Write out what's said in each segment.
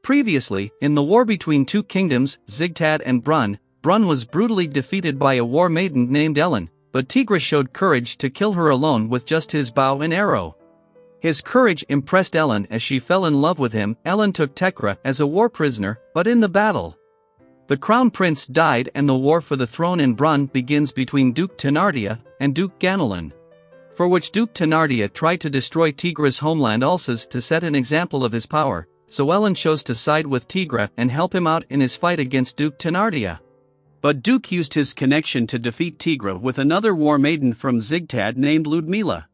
Previously, in the war between two kingdoms, Zigtad and Brunn, Brunn was brutally defeated by a war maiden named Ellen, but Tigra showed courage to kill her alone with just his bow and arrow. His courage impressed Ellen as she fell in love with him. Ellen took Tegra as a war prisoner, but in the battle, the crown prince died and the war for the throne in Brunn begins between Duke Thenardia and Duke Ganelon, for which Duke Thenardia tried to destroy Tigra's homeland Alsace to set an example of his power, so Ellen chose to side with Tigra and help him out in his fight against Duke Thenardia. But Duke used his connection to defeat Tigra with another war maiden from Zigtad named Ludmila.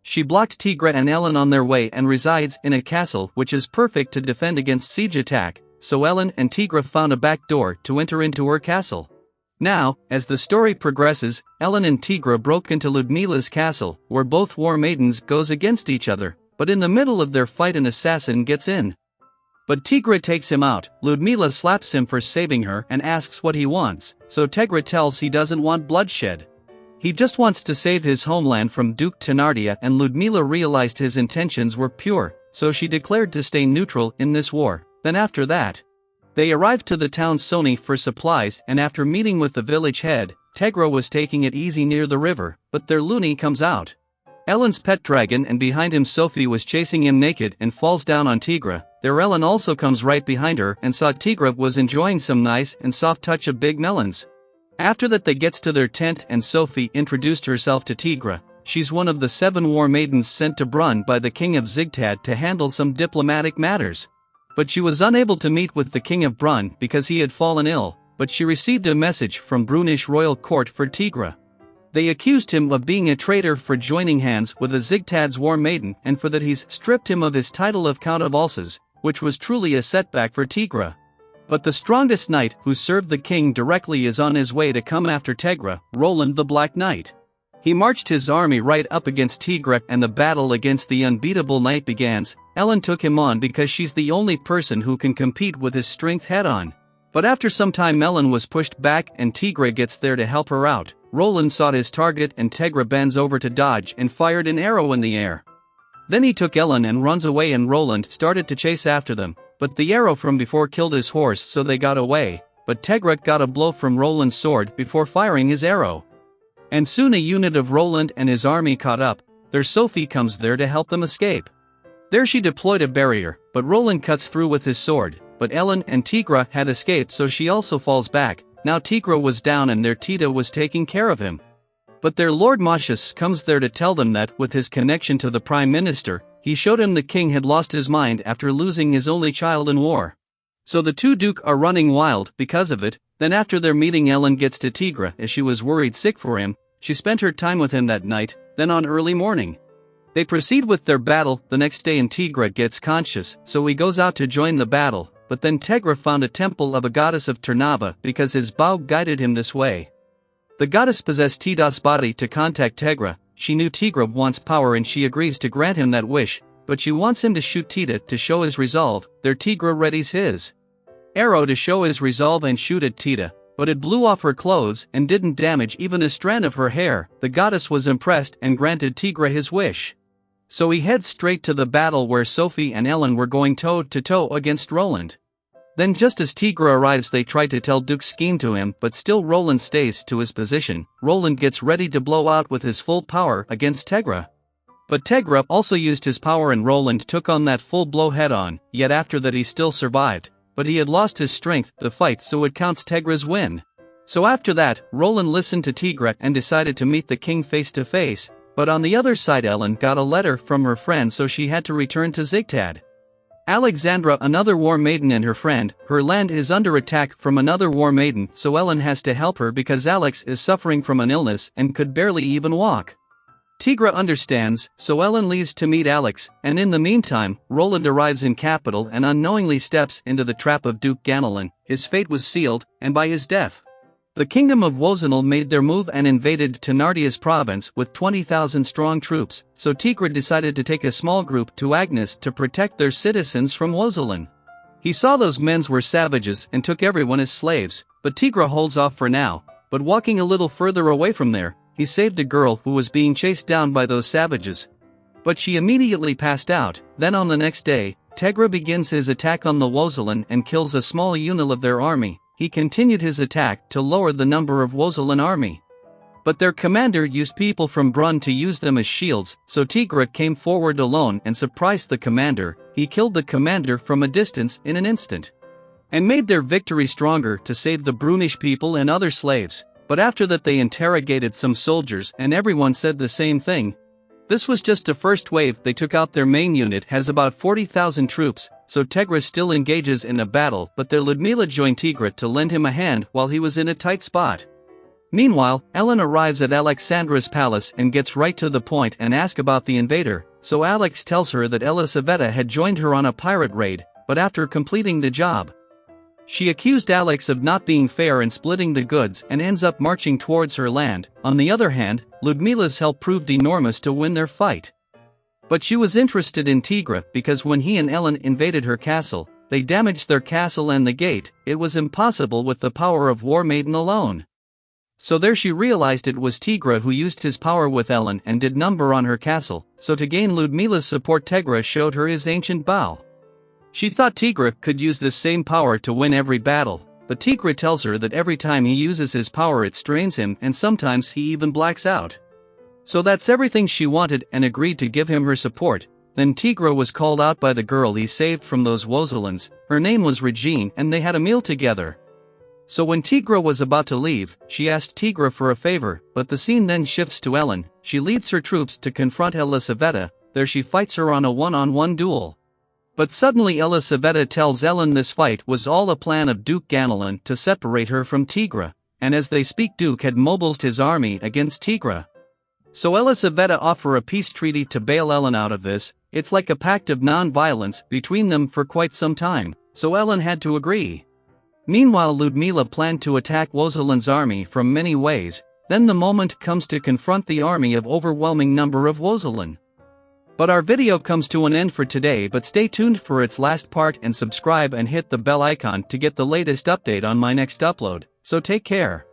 She blocked Tigra and Ellen on their way and resides in a castle which is perfect to defend against siege attack, so Ellen and Tigra found a back door to enter into her castle. Now, as the story progresses, Ellen and Tigra broke into Ludmila's castle, where both war maidens goes against each other, but in the middle of their fight an assassin gets in. But Tigra takes him out. Ludmila slaps him for saving her and asks what he wants, so Tigra tells he doesn't want bloodshed. He just wants to save his homeland from Duke Thenardia, and Ludmila realized his intentions were pure, so she declared to stay neutral in this war. Then after that, they arrived to the town Sony for supplies, and after meeting with the village head, Tegra was taking it easy near the river, but their loony comes out. Ellen's pet dragon, and behind him Sophie was chasing him naked and falls down on Tigra. There Ellen also comes right behind her and saw Tigra was enjoying some nice and soft touch of big melons. After that they gets to their tent and Sophie introduced herself to Tigra. She's one of the 7 war maidens sent to Brunn by the king of Zigtad to handle some diplomatic matters. But she was unable to meet with the king of Brunn because he had fallen ill, but she received a message from Brunnish royal court for Tigra. They accused him of being a traitor for joining hands with a Zigtad's war maiden, and for that he's stripped him of his title of Count of Alsace, which was truly a setback for Tigra. But the strongest knight who served the king directly is on his way to come after Tegra, Roland the Black Knight. He marched his army right up against Tigra and the battle against the unbeatable knight begins. Ellen took him on because she's the only person who can compete with his strength head-on. But after some time Ellen was pushed back and Tigra gets there to help her out. Roland sought his target and Tegra bends over to dodge and fired an arrow in the air. Then he took Ellen and runs away and Roland started to chase after them. But the arrow from before killed his horse, so they got away, but Tegra got a blow from Roland's sword before firing his arrow. And soon a unit of Roland and his army caught up. Their Sophie comes there to help them escape. There she deployed a barrier, but Roland cuts through with his sword, but Ellen and Tigra had escaped, so she also falls back. Now Tigra was down and their Tita was taking care of him. But their Lord Machias comes there to tell them that, with his connection to the Prime Minister, he showed him the king had lost his mind after losing his only child in war. So the two Duke are running wild because of it. Then after their meeting Ellen gets to Tigra as she was worried sick for him. She spent her time with him that night. Then on early morning, they proceed with their battle the next day and Tigra gets conscious, so he goes out to join the battle. But then Tegra found a temple of a goddess of Ternava because his bow guided him this way. The goddess possessed Tida's body to contact Tegra. She knew Tigra wants power and she agrees to grant him that wish, but she wants him to shoot Tita to show his resolve. There Tigra readies his arrow to show his resolve and shoot at Tita, but it blew off her clothes and didn't damage even a strand of her hair. The goddess was impressed and granted Tigra his wish. So he heads straight to the battle where Sophie and Ellen were going toe-to-toe against Roland. Then just as Tigra arrives they try to tell Duke's scheme to him, but still Roland stays to his position. Roland gets ready to blow out with his full power against Tegra. But Tegra also used his power and Roland took on that full blow head-on, yet after that he still survived, but he had lost his strength to fight, so it counts Tegra's win. So after that, Roland listened to Tigra and decided to meet the king face to face, but on the other side Ellen got a letter from her friend, so she had to return to Zigtad. Alexandra, another war maiden, and her friend, her land is under attack from another war maiden, so Ellen has to help her because Alex is suffering from an illness and could barely even walk. Tigra understands, so Ellen leaves to meet Alex, and in the meantime, Roland arrives in capital and unknowingly steps into the trap of Duke Ganelon. His fate was sealed, and by his death, the kingdom of Wozenel made their move and invaded Thenardia's province with 20,000 strong troops, so Tigra decided to take a small group to Agnes to protect their citizens from Wozenel. He saw those men were savages and took everyone as slaves, but Tigra holds off for now. But walking a little further away from there, he saved a girl who was being chased down by those savages. But she immediately passed out. Then on the next day, Tegra begins his attack on the Wozolan and kills a small unit of their army. He continued his attack to lower the number of Wozolan army. But their commander used people from Brunn to use them as shields, so Tigre came forward alone and surprised the commander. He killed the commander from a distance in an instant, and made their victory stronger to save the Brunish people and other slaves. But after that they interrogated some soldiers and everyone said the same thing. This was just a first wave. They took out their main unit has about 40,000 troops, so Tegra still engages in a battle, but their Ludmila joined Tigre to lend him a hand while he was in a tight spot. Meanwhile, Ellen arrives at Alexandra's palace and gets right to the point and asks about the invader, so Alex tells her that Elisaveta had joined her on a pirate raid, but after completing the job, she accused Alex of not being fair and splitting the goods and ends up marching towards her land. On the other hand, Ludmila's help proved enormous to win their fight. But she was interested in Tigre because when he and Ellen invaded her castle, they damaged their castle and the gate. It was impossible with the power of War Maiden alone. So there she realized it was Tigre who used his power with Ellen and did number on her castle, so to gain Ludmila's support Tegra showed her his ancient bow. She thought Tigre could use this same power to win every battle, but Tigre tells her that every time he uses his power it strains him and sometimes he even blacks out. So that's everything she wanted and agreed to give him her support. Then Tigre was called out by the girl he saved from those Wozolans. Her name was Regine and they had a meal together. So when Tigre was about to leave, she asked Tigre for a favor, but the scene then shifts to Ellen. She leads her troops to confront Elisaveta. There she fights her on a one-on-one duel. But suddenly Elisaveta tells Ellen this fight was all a plan of Duke Ganelon to separate her from Tigre, and as they speak Duke had mobilized his army against Tigre. So Elisaveta offer a peace treaty to bail Ellen out of this. It's like a pact of non-violence between them for quite some time, so Ellen had to agree. Meanwhile Ludmila planned to attack Wozolan's army from many ways. Then the moment comes to confront the army of overwhelming number of Wozolan. But our video comes to an end for today, but stay tuned for its last part and subscribe and hit the bell icon to get the latest update on my next upload, so take care.